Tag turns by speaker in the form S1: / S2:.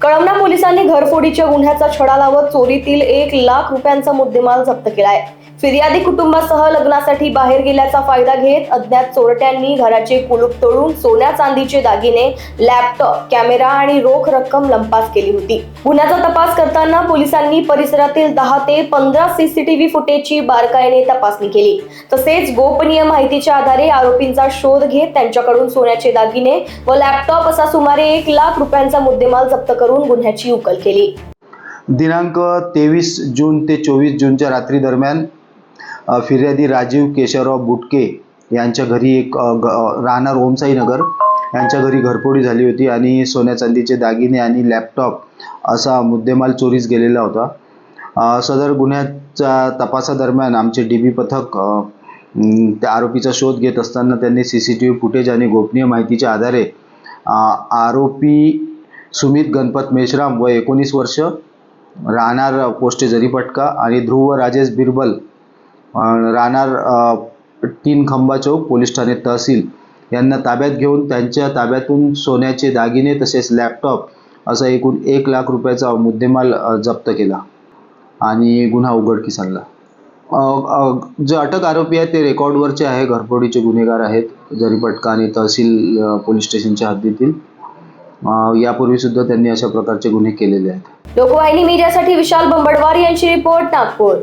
S1: कळमना पोलिसांनी घरफोडीच्या गुन्ह्याचा छडा लावत चोरीतील 1 लाख रुपयांचा मुद्देमाल जप्त केलाय। फिर्यादी कुटुंबासह लग्नासाठी बाहेर गेल्याचा फायदा घेत अज्ञात चोरट्यांनी घराचे कुलूप तोडून सोन्या चांदीचे दागिने, लॅपटॉप, कॅमेरा आणि रोख रक्कम लंपास केली होती। गुन्ह्याचा तपास करताना पोलिसांनी परिसरातील 10 ते 15 सीसीटीव्ही फुटेजची बारकाईने तपासणी केली। तसेच गोपनीय माहितीच्या आधारे आरोपींचा शोध घेत त्यांच्याकडून सोन्याचे दागिने व लॅपटॉप असा सुमारे 1 लाख रुपयांचा मुद्देमाल जप्त करून गुन्ह्याची उकल केली।
S2: दिनांक 23 जून ते 24 जूनच्या रात्री दरम्यान फिर्यादी राजीव केशवराव बुटके यांच्या घरी राहणार ओमसाई नगर यांच्या घरी घरफोडी झाली होती आणि सोन्या चांदीचे दागिने आणि लॅपटॉप असा मुद्देमाल चोरीस गेलेला होता। सदर गुन्ह्याच्या तपासादरम्यान आमचे डीबी पथक त्या आरोपीचा शोध घेत असताना त्यांनी सीसीटीव्ही फुटेज आणि गोपनीय माहितीच्या आधारे आरोपी सुमित गणपत मेश्राम व 19 वर्ष राहणार पोस्ट जरीपटका आणि ध्रुव राजेश बिरबल राहणार 3 खंबा चौक पोलीस ठाणे तहसील यांना ताब्यात घेऊन त्यांच्या ताब्यातून सोन्याचे दागिने तसेच लॅपटॉप असा एकूण 1 लाख रुपयाचा मुद्देमाल जप्त केला आणि गुन्हा उघडकीस आणला। जे अटक आरोपी आहेत ते रेकॉर्डवरचे आहे, घरफोडीचे गुन्हेगार आहेत, जरीपटका आणि तहसील पोलीस स्टेशनच्या हद्दीतील। यापूर्वी सुद्धा त्यांनी अशा प्रकारचे गुन्हे केलेले आहेत।
S1: लोकवाहिनी मीडियासाठी विशाल बंबडवार यांची रिपोर्ट, नागपूर।